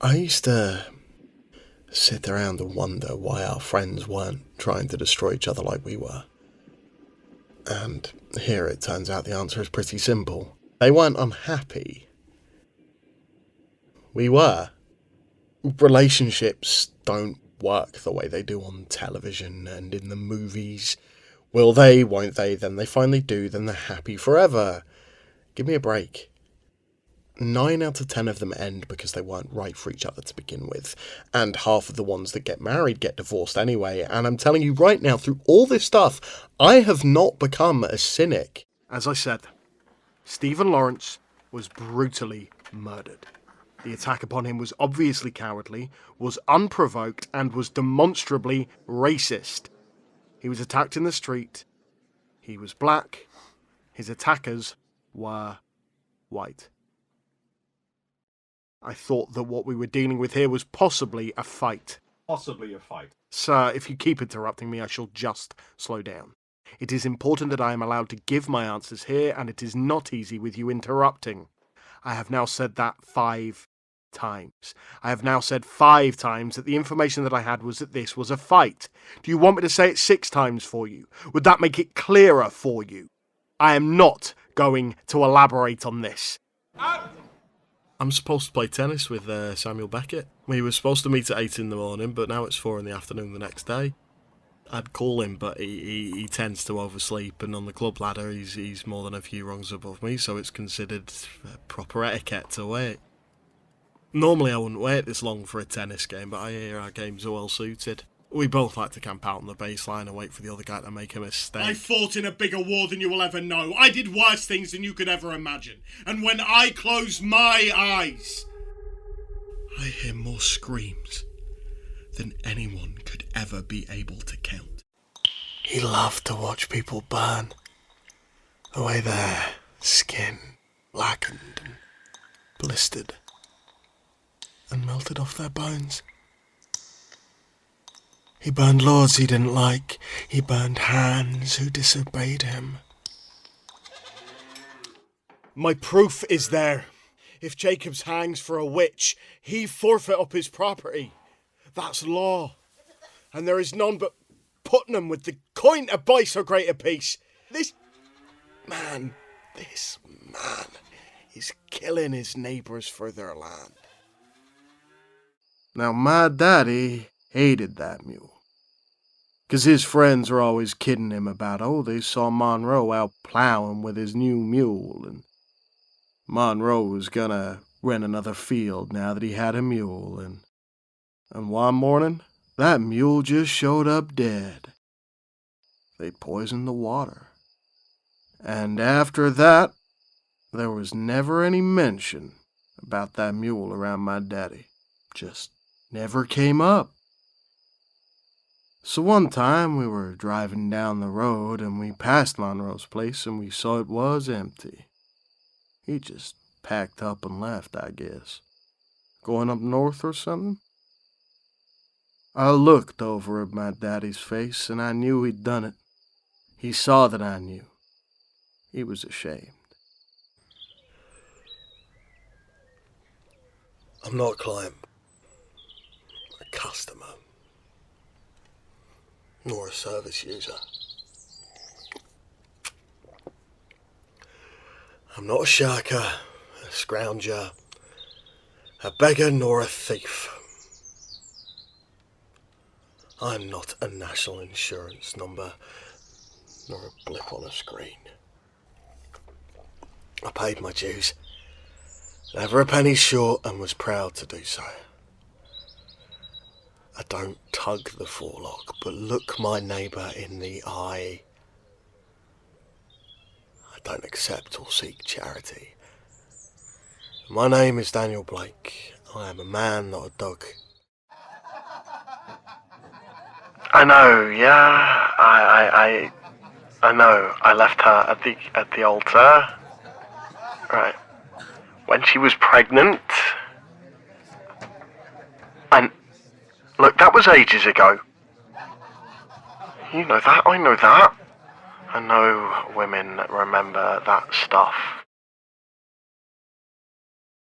I used to sit around and wonder why our friends weren't trying to destroy each other like we were. And here it turns out the answer is pretty simple. They weren't unhappy. We were. Relationships don't work the way they do on television and in the movies. Will they, won't they, then they finally do, then they're happy forever. Give me a break. 9 out of 10 of them end because they weren't right for each other to begin with, and half of the ones that get married get divorced anyway, and I'm telling you right now, through all this stuff, I have not become a cynic. As I said, Stephen Lawrence was brutally murdered. The attack upon him was obviously cowardly, was unprovoked, and was demonstrably racist. He was attacked in the street. He was black. His attackers were white. I thought that what we were dealing with here was possibly a fight. Possibly a fight. Sir, if you keep interrupting me, I shall just slow down. It is important that I am allowed to give my answers here, and it is not easy with you interrupting. I have now said that 5 times. I have now said 5 times that the information that I had was that this was a fight. Do you want me to say it 6 times for you? Would that make it clearer for you? I am not going to elaborate on this. I'm supposed to play tennis with Samuel Beckett. We were supposed to meet at 8 in the morning, but now it's 4 in the afternoon the next day. I'd call him, but he tends to oversleep, and on the club ladder he's more than a few rungs above me, so it's considered proper etiquette to wait. Normally I wouldn't wait this long for a tennis game, but I hear our games are well suited. We both like to camp out on the baseline and wait for the other guy to make a mistake. I fought in a bigger war than you will ever know. I did worse things than you could ever imagine. And when I close my eyes, I hear more screams than anyone could ever be able to count. He loved to watch people burn. The way their skin blackened and blistered and melted off their bones. He burned lords he didn't like. He burned hands who disobeyed him. My proof is there. If Jacobs hangs for a witch, he forfeit up his property. That's law. And there is none but Putnam with the coin to buy so great a piece. This man is killing his neighbours for their land. Now my daddy hated that mule. 'Cause his friends were always kidding him about, they saw Monroe out plowing with his new mule, and Monroe was gonna rent another field now that he had a mule, and one morning, that mule just showed up dead. They poisoned the water. And after that, there was never any mention about that mule around my daddy. Just never came up. So one time we were driving down the road and we passed Monroe's place and we saw it was empty. He just packed up and left, I guess. Going up north or something? I looked over at my daddy's face and I knew he'd done it. He saw that I knew. He was ashamed. I'm not a client. A customer. Nor a service user. I'm not a shirker, a scrounger, a beggar nor a thief. I'm not a national insurance number, nor a blip on a screen. I paid my dues, never a penny short, and was proud to do so. I don't tug the forelock, but look my neighbour in the eye. I don't accept or seek charity. My name is Daniel Blake. I am a man, not a dog. I know, yeah. I know. I left her at the altar. Right. When she was pregnant. And look, that was ages ago. You know that, I know that. I know women remember that stuff.